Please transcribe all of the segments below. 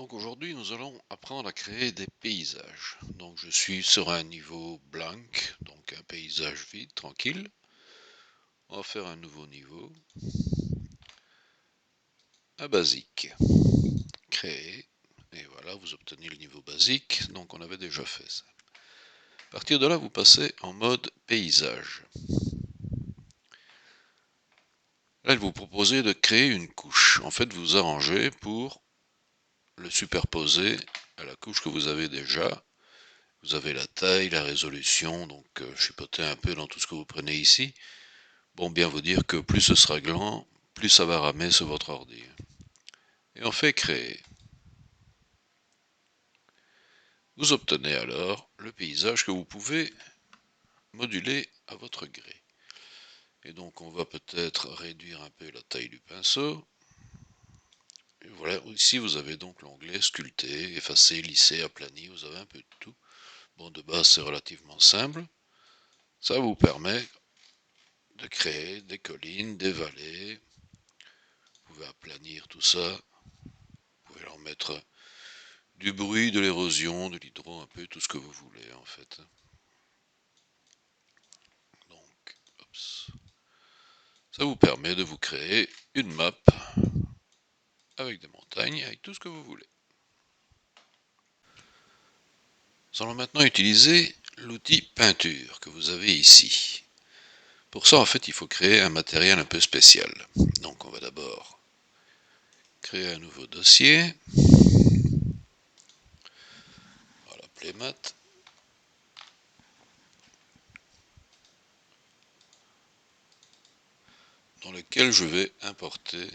Donc aujourd'hui, nous allons apprendre à créer des paysages. Donc je suis sur un niveau blanc, donc un paysage vide, tranquille. On va faire un nouveau niveau, un basique. Créer, et voilà, vous obtenez le niveau basique, donc on avait déjà fait ça. À partir de là, vous passez en mode paysage. Là, il vous propose de créer une couche. En fait, vous arrangez pour le superposer à la couche que vous avez déjà. Vous avez la taille, la résolution, donc chipotez un peu dans tout ce que vous prenez ici. Bon, bien vous dire que plus ce sera grand, plus ça va ramer sur votre ordi. Et on fait créer. Vous obtenez alors le paysage que vous pouvez moduler à votre gré. Et donc on va peut-être réduire un peu la taille du pinceau. Et voilà, ici vous avez donc l'onglet sculpter, effacer, lisser, aplani, vous avez un peu de tout. Bon, de base c'est relativement simple. Ça vous permet de créer des collines, des vallées. Vous pouvez aplanir tout ça. Vous pouvez leur mettre du bruit, de l'érosion, de l'hydro, un peu tout ce que vous voulez en fait. Donc, ça vous permet de vous créer une map avec des montagnes, avec tout ce que vous voulez. Nous allons maintenant utiliser l'outil peinture que vous avez ici. Pour ça, en fait, il faut créer un matériel un peu spécial. Donc, on va d'abord créer un nouveau dossier. On va l'appeler mat. Dans lequel je vais importer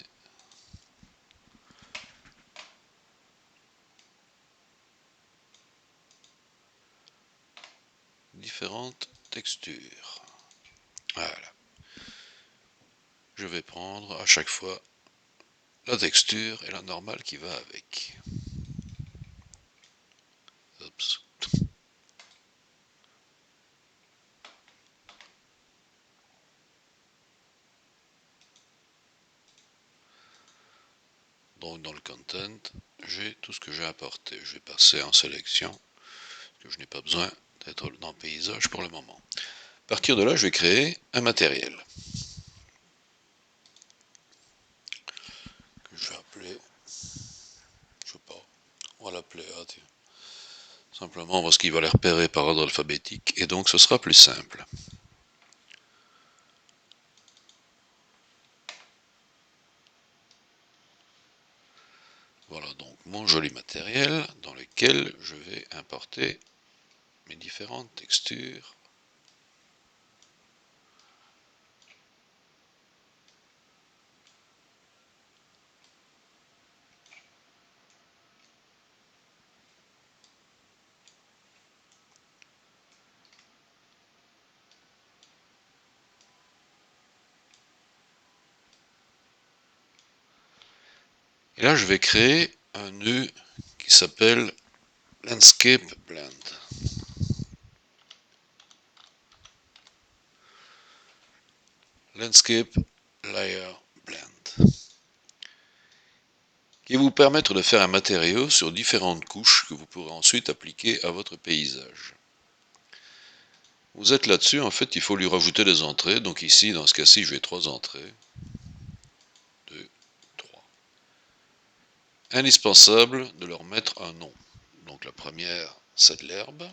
différentes textures. Voilà. Je vais prendre à chaque fois la texture et la normale qui va avec. Oups. Donc dans le content, j'ai tout ce que j'ai apporté. Je vais passer en sélection, parce que je n'ai pas besoin d'être dans le paysage pour le moment. À partir de là, je vais créer un matériel que je vais appeler, je sais pas, on va l'appeler A, tiens. Simplement parce qu'il va les repérer par ordre alphabétique, et donc ce sera plus simple. Voilà donc mon joli matériel dans lequel je vais importer mes différentes textures. Et là, je vais créer un nœud qui s'appelle Landscape Blend. Landscape Layer Blend, qui va vous permettre de faire un matériau sur différentes couches que vous pourrez ensuite appliquer à votre paysage. Vous êtes là-dessus, en fait, il faut lui rajouter des entrées. Donc ici, dans ce cas-ci, je vais 3 entrées. 2, 3. Indispensable de leur mettre un nom. Donc la première, c'est de l'herbe.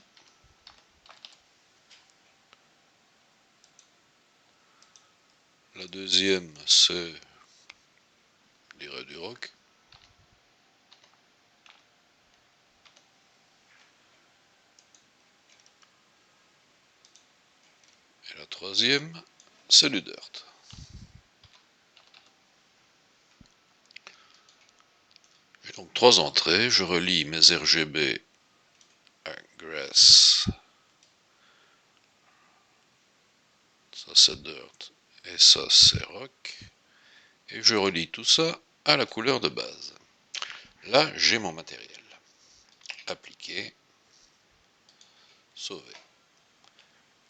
La deuxième, c'est, je dirais, du roc. Et la troisième, c'est du dirt. J'ai donc 3 entrées. Je relie mes RGB à grass. Ça c'est dirt et ça c'est rock. Et je relie tout ça à la couleur de base. Là, j'ai mon matériel. Appliquer, sauver.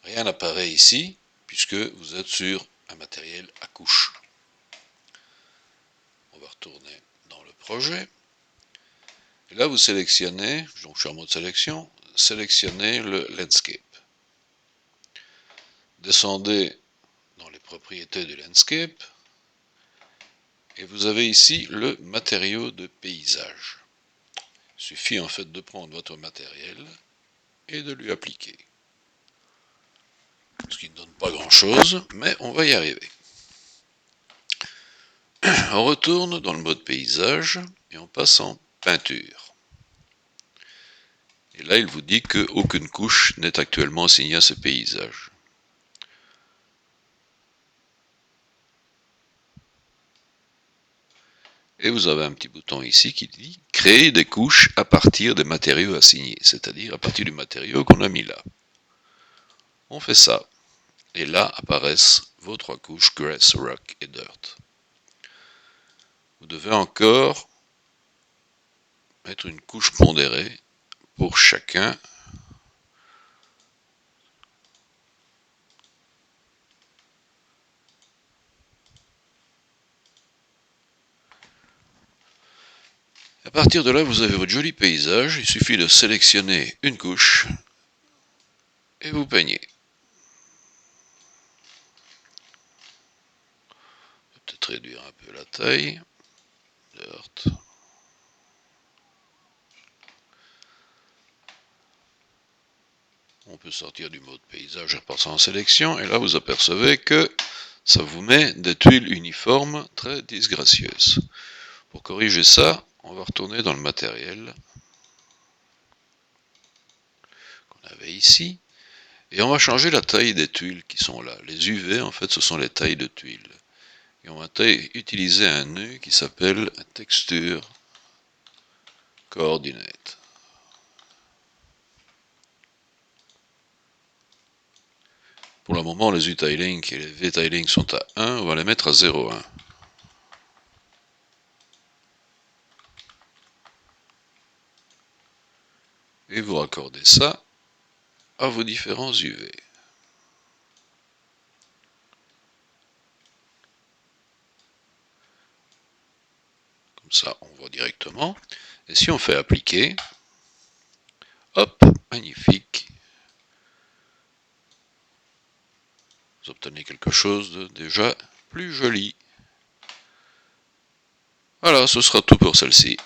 Rien n'apparaît ici, puisque vous êtes sur un matériel à couche. On va retourner dans le projet. Et là, vous sélectionnez, donc je suis en mode sélection, sélectionnez le Landscape. Descendez dans les propriétés du Landscape, et vous avez ici le matériau de paysage. Il suffit en fait de prendre votre matériel et de lui appliquer. Ce qui ne donne pas grand chose, mais on va y arriver. On retourne dans le mode paysage et on passe en peinture. Et là, il vous dit qu'aucune couche n'est actuellement assignée à ce paysage. Et vous avez un petit bouton ici qui dit « Créer des couches à partir des matériaux assignés », c'est-à-dire à partir du matériau qu'on a mis là. On fait ça. Et là apparaissent vos trois couches Grass, Rock et Dirt. Vous devez encore mettre une couche pondérée pour chacun. À partir de là, vous avez votre joli paysage. Il suffit de sélectionner une couche et vous peignez. Peut-être réduire un peu la taille. Dirt. On peut sortir du mode paysage et repasser en sélection. Et là, vous apercevez que ça vous met des tuiles uniformes très disgracieuses. Pour corriger ça, on va retourner dans le matériel qu'on avait ici. Et on va changer la taille des tuiles qui sont là. Les UV, en fait, ce sont les tailles de tuiles. Et on va utiliser un nœud qui s'appelle Texture Coordinate. Pour le moment, les U-tiling et les V-tiling sont à 1, on va les mettre à 0,1. Et vous raccordez ça à vos différents UV. Comme ça, on voit directement. Et si on fait appliquer, hop, magnifique. Vous obtenez quelque chose de déjà plus joli. Voilà, ce sera tout pour celle-ci.